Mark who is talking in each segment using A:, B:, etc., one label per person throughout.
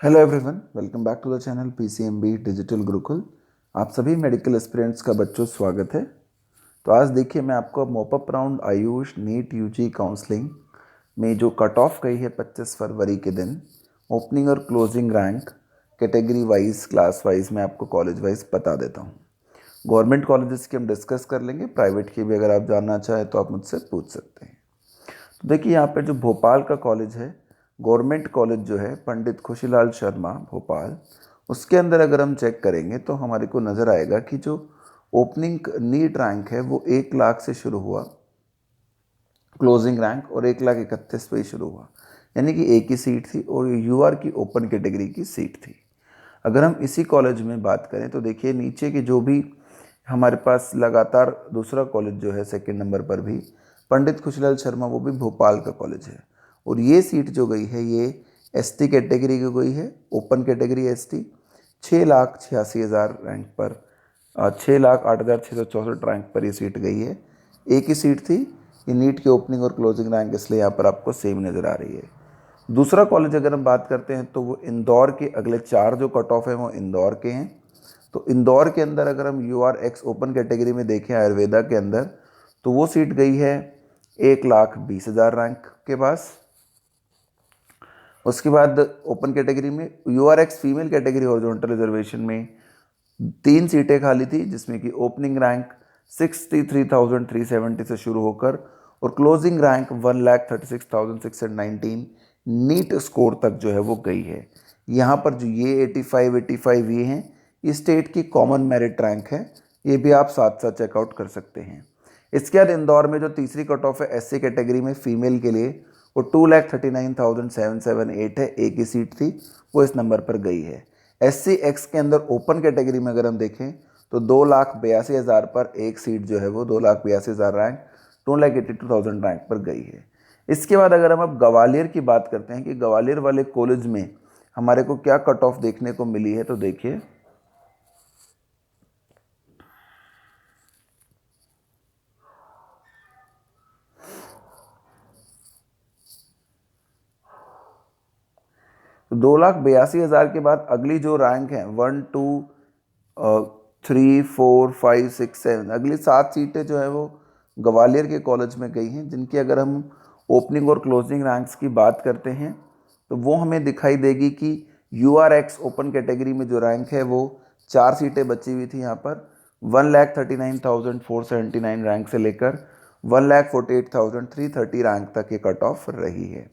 A: Hello everyone, welcome back to the channel PCMB digital Gurukul. आप सभी medical aspirants का बच्चों स्वागत है। तो आज देखिए, मैं आपको mop up round Ayush NEET UG counselling में जो कट ऑफ गई है 25 फरवरी के दिन, ओपनिंग और closing rank category wise class wise मैं आपको कॉलेज वाइज बता देता हूँ। गवर्नमेंट कॉलेजेस की हम डिस्कस कर लेंगे, प्राइवेट की भी अगर आप जानना चाहें तो आप मुझसे पूछ सकते हैं। तो देखिए, यहाँ पे जो भोपाल का कॉलेज है, गवर्नमेंट कॉलेज जो है पंडित खुशीलाल शर्मा भोपाल, उसके अंदर अगर हम चेक करेंगे तो हमारे को नज़र आएगा कि जो ओपनिंग नीट रैंक है वो 1 लाख से शुरू हुआ, क्लोजिंग रैंक और 1,31,000 पे ही शुरू हुआ, यानी कि एक ही सीट थी और यूआर की ओपन कैटेगरी की सीट थी। अगर हम इसी कॉलेज में बात करें तो देखिए, नीचे के जो भी हमारे पास लगातार दूसरा कॉलेज जो है सेकंड नंबर पर भी पंडित खुशीलाल शर्मा, वो भी भोपाल का कॉलेज है। और ये सीट जो गई है ये एसटी कैटेगरी की गई है, ओपन कैटेगरी एसटी, 6,86,000 रैंक पर, 6,08,664 रैंक पर ये सीट गई है। एक ही सीट थी। ये नीट की ओपनिंग और क्लोजिंग रैंक इसलिए यहाँ पर आपको सेम नज़र आ रही है। दूसरा कॉलेज अगर हम बात करते हैं तो वो इंदौर के अगले 4 जो कट ऑफ है वो इंदौर के हैं। तो इंदौर के अंदर अगर हम U R X open category में देखें आयुर्वेदा के अंदर, तो वो सीट गई है 1,20,000 रैंक के पास। उसके बाद ओपन कैटेगरी में U R X female category horizontal reservation में 3 सीटें खाली थी, जिसमें कि ओपनिंग रैंक 63,370 से शुरू होकर और क्लोजिंग रैंक 1,36,619 नीट स्कोर तक जो है वो गई है। यहाँ पर जो ये 85 ये हैं, ये स्टेट की कॉमन मेरिट रैंक है। ये भी आप साथ साथ चेकआउट कर सकते हैं। इसके बाद इंदौर में जो तीसरी कट ऑफ है एससी कैटेगरी में फीमेल के लिए, वो 2,39,778 है, एक ही सीट थी, वो इस नंबर पर गई है। SC एक्स के अंदर ओपन कैटेगरी में अगर हम देखें तो 2,82,000 पर एक सीट जो है वो 2,82,000 रैंक 2,82,000 रैंक पर गई है। इसके बाद अगर हम अब ग्वालियर की बात करते हैं कि ग्वालियर वाले कॉलेज में हमारे को क्या कट ऑफ देखने को मिली है, तो देखिए 2,82,000 के बाद अगली जो रैंक है 1, 2, 3, 4, 5, 6, 7, अगली 7 सीटें जो है वो ग्वालियर के कॉलेज में गई हैं, जिनकी अगर हम ओपनिंग और क्लोजिंग रैंक्स की बात करते हैं तो वो हमें दिखाई देगी कि U R X open category में जो रैंक है वो 4 सीटें बची हुई थी। यहाँ पर 1,39,479 रैंक से लेकर 1,48,330 रैंक तक ये कट ऑफ रही है।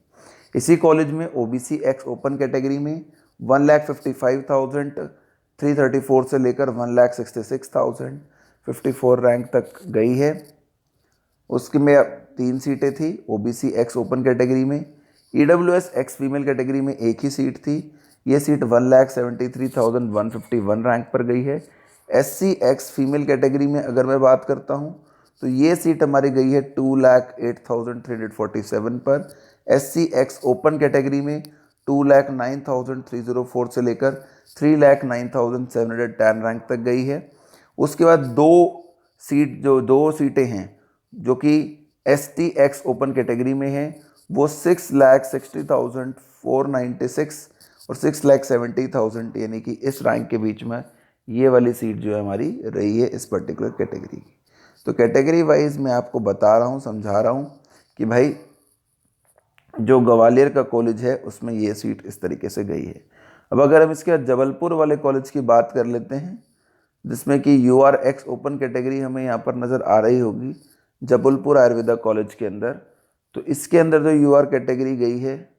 A: इसी कॉलेज में ओबीसी एक्स ओपन कैटेगरी में 1,55,334 से लेकर 1,66,054 रैंक तक गई है। उसके में 3 सीटें थी ओबीसी एक्स ओपन कैटेगरी में। ईडब्ल्यूएस एक्स फीमेल कैटेगरी में एक ही सीट थी, ये सीट 1,73,151 रैंक पर गई है। एससी एक्स फीमेल कैटेगरी में अगर मैं बात करता हूँ तो ये सीट हमारी गई है 2,08,347 पर। SC एक्स ओपन कैटेगरी में 2,09,304 से लेकर 3,09,710 रैंक तक गई है। उसके बाद दो सीटें हैं जो कि ST एक्स ओपन कैटेगरी में है, वो 6,60,496 और 6,70,000 यानी कि इस रैंक के बीच में ये वाली सीट जो है हमारी रही है इस पर्टिकुलर कैटेगरी की। तो कैटेगरी वाइज मैं आपको बता रहा हूँ, समझा रहा हूँ कि भाई जो ग्वालियर का कॉलेज है उसमें ये सीट इस तरीके से गई है। अब अगर हम इसके बाद जबलपुर वाले कॉलेज की बात कर लेते हैं, जिसमें कि U R X open category हमें यहाँ पर नज़र आ रही होगी जबलपुर आयुर्वेदा कॉलेज के अंदर। तो इसके अंदर जो यू आर कैटेगरी गई है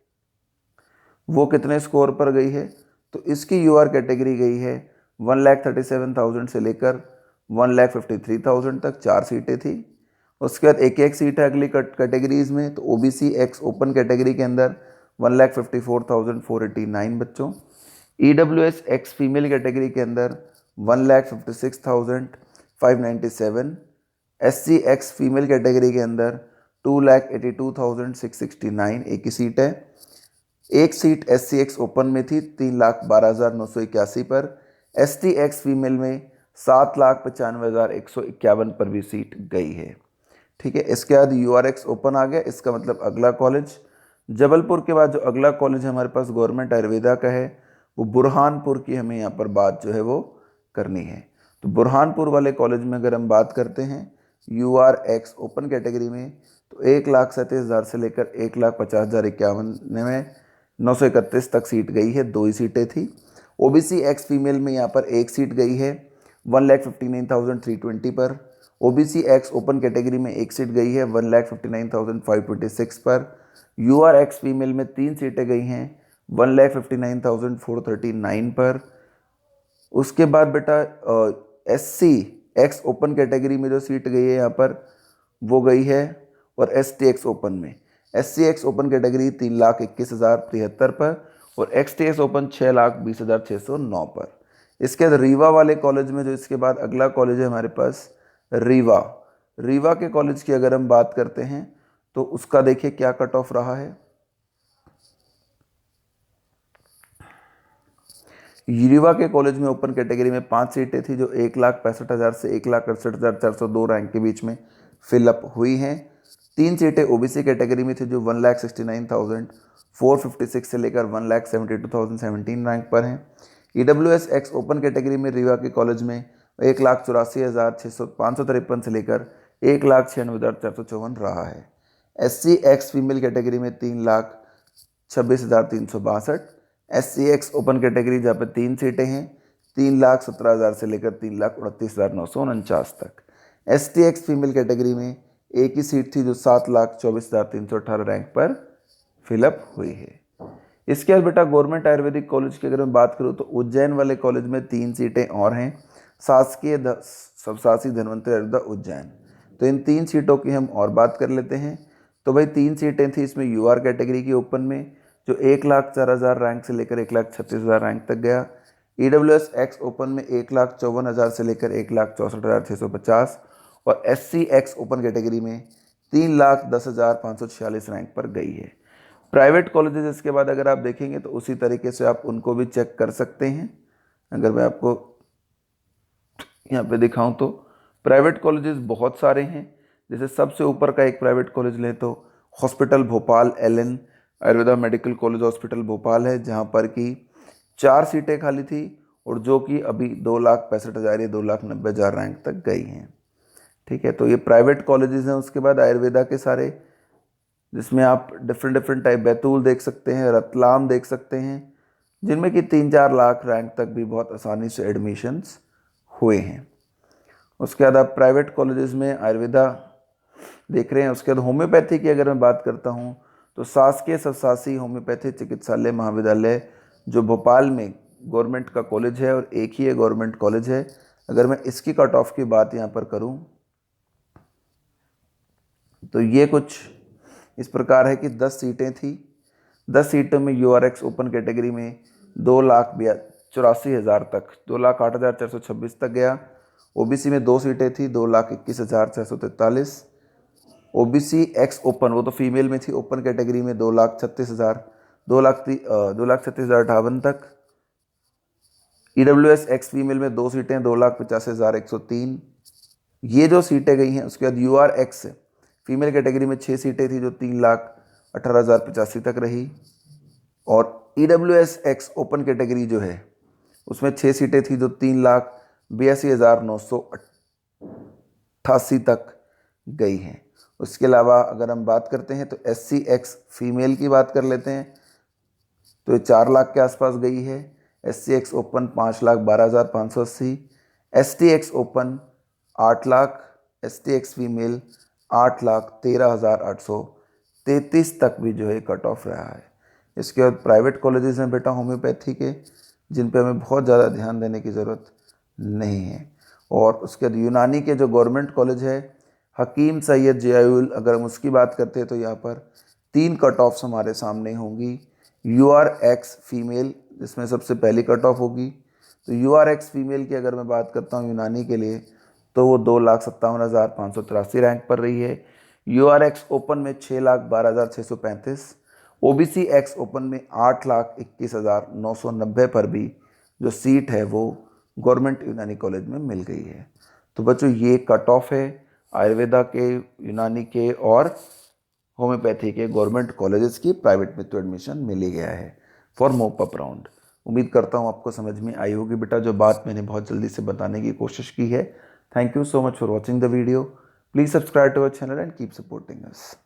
A: वो कितने स्कोर पर गई है, तो इसकी यू आर कैटेगरी गई है 1,37,000 से लेकर 1,53,000 तक, 4 सीटें थी। उसके बाद एक एक सीट है अगली कैटेगरीज में। तो ओबीसी एक्स ओपन कैटेगरी के अंदर 1,54,489 बच्चों। ईडब्ल्यूएस एक्स फीमेल कैटेगरी के अंदर 1,56,597। SC एक्स फीमेल कैटेगरी के अंदर 2,82,669, एक ही सीट है। एक सीट SC एक्स ओपन में थी 3,12,981 पर। ST एक्स फीमेल में 7,95,151 पर भी सीट गई है। ठीक है, इसके बाद यू आर एक्स ओपन आ गया, इसका मतलब अगला कॉलेज जबलपुर के बाद जो अगला कॉलेज हमारे पास गवर्नमेंट आयुर्वेदा का है वो बुरहानपुर की हमें यहाँ पर बात जो है वो करनी है। तो बुरहानपुर वाले कॉलेज में अगर हम बात करते हैं URX ओपन कैटेगरी में, तो 1,37,000 से लेकर 1,50,051 में 931 तक सीट गई है, 2 ही सीटें थी। OBC एक्स फीमेल में यहाँ पर 1 सीट गई है 1,59,320 पर। OBC एक्स ओपन कैटेगरी में 1 सीट गई है 1,59,526 पर। URX फीमेल में 3 सीटें गई हैं 1,59,439 पर। उसके बाद बेटा SC एक्स ओपन कैटेगरी में जो सीट गई है यहाँ पर वो गई है, और ST एक्स ओपन में SC एक्स ओपन कैटेगरी 3,21,073 पर, और XT एक्स ओपन 6,20,609 पर। इसके बाद रीवा वाले कॉलेज में जो इसके बाद अगला कॉलेज है हमारे पास रीवा के कॉलेज की अगर हम बात करते हैं तो उसका देखिए क्या कट ऑफ रहा है। रीवा के कॉलेज में ओपन कैटेगरी में 5 सीटें थी जो 1,65,000 से 1,68,402 रैंक के बीच में फिलअप हुई हैं। 3 सीटें OBC कैटेगरी में थी जो 1,69,456 से लेकर 1,72,017 रैंक पर हैं। EWS एक्स ओपन कैटेगरी में रीवा के कॉलेज में 1,84,553 से लेकर 1,96,454 रहा है। SC एक्स फीमेल कैटेगरी में 3,26,362। SC एक्स ओपन कैटेगरी जहाँ पे 3 सीटें हैं 3,17,000 से लेकर 3,29,949 तक। ST एक्स फीमेल कैटेगरी में 1 ही सीट थी जो 7,24,318 रैंक पर फिलअप हुई है। इसके बाद बेटा गवर्नमेंट आयुर्वेदिक कॉलेज की अगर मैं बात करूँ तो उज्जैन वाले कॉलेज में 3 सीटें और हैं, शासकीय सबशासी धन्वंतरी आयुर्वेदा उज्जैन। तो इन 3 सीटों की हम और बात कर लेते हैं। तो भाई 3 सीटें थी इसमें UR कैटेगरी की ओपन में जो 1,04,000 रैंक से लेकर 1,36,000 रैंक तक गया। EWS एक्स ओपन में 1,54,000 से लेकर 1,64,650, और SC एक्स ओपन कैटेगरी में 3,10,546 रैंक पर गई है। प्राइवेट कॉलेजेस इसके बाद अगर आप देखेंगे तो उसी तरीके से आप उनको भी चेक कर सकते हैं। अगर मैं आपको यहाँ पे दिखाऊं तो प्राइवेट कॉलेजेस बहुत सारे हैं। जैसे सबसे ऊपर का एक प्राइवेट कॉलेज लें तो hospital Bhopal LN Ayurveda medical college hospital Bhopal है, जहाँ पर कि 4 सीटें खाली थी और जो कि अभी 2,65,000 या 2,90,000 रैंक तक गई हैं। ठीक है, तो ये प्राइवेट कॉलेजेस हैं। उसके बाद आयुर्वेदा के सारे जिसमें आप डिफरेंट टाइप बैतूल देख सकते हैं, रतलाम देख सकते हैं, जिनमें कि 3-4 लाख रैंक तक भी बहुत आसानी से एडमिशन्स हुए हैं। उसके बाद आप प्राइवेट कॉलेजेस में आयुर्वेदा देख रहे हैं। उसके बाद होम्योपैथी की अगर मैं बात करता हूँ तो शासकीय सबशासी होम्योपैथी चिकित्सालय महाविद्यालय जो भोपाल में गवर्नमेंट का कॉलेज है और एक ही गवर्नमेंट कॉलेज है। अगर मैं इसकी कट ऑफ की बात यहाँ पर करूँ तो ये कुछ इस प्रकार है कि 10 सीटें थी। 10 सीटों में URX ओपन कैटेगरी में 2,84,000 तक 2,08,426 तक गया। OBC में 2 सीटें थी 2,21,643। OBC एक्स ओपन वो तो फीमेल में थी ओपन कैटेगरी में 2,36,058 तक। EWS एक्स फीमेल में 2 सीटें 2,85,103। ये जो सीटें गई हैं। उसके बाद URX फीमेल कैटेगरी में 6 सीटें थी जो 3,18,085 तक रही, और EWS एक्स ओपन कैटेगरी जो है उसमें 6 सीटें थी जो 3,82,988 तक गई हैं। उसके अलावा अगर हम बात करते हैं तो SC एक्स फीमेल की बात कर लेते हैं तो ये 4 लाख के आसपास गई है। SC x open 5,12,580, ST x open 8 lakh, ST x female 8,13,833 तक भी जो है कट ऑफ रहा है। इसके बाद प्राइवेट कॉलेजेस हैं बेटा होम्योपैथी के, जिन पे हमें बहुत ज़्यादा ध्यान देने की ज़रूरत नहीं है। और उसके बाद यूनानी के जो गवर्नमेंट कॉलेज है हकीम सैयद जियाउल, अगर हम उसकी बात करते हैं तो यहाँ पर 3 कट ऑफ्स हमारे सामने होंगी। URX फीमेल जिसमें सबसे पहली कट ऑफ होगी। तो URX फीमेल की अगर मैं बात करता हूँ यूनानी के लिए तो वो 2,57,583 रैंक पर रही है। URX ओपन में 6,12,635, OBC एक्स ओपन में 8,21,990 पर भी जो सीट है वो गवर्नमेंट यूनानी कॉलेज में मिल गई है। तो बच्चों ये कट ऑफ है आयुर्वेदा के, यूनानी के और होम्योपैथी के गवर्नमेंट कॉलेजेस की। प्राइवेट में तो एडमिशन मिल ही गया है फॉर मोप अप राउंड। उम्मीद करता हूँ आपको समझ में आई होगी बेटा, जो बात मैंने बहुत जल्दी से बताने की कोशिश की है। Thank you so much for watching the video. Please subscribe to our channel and keep supporting us.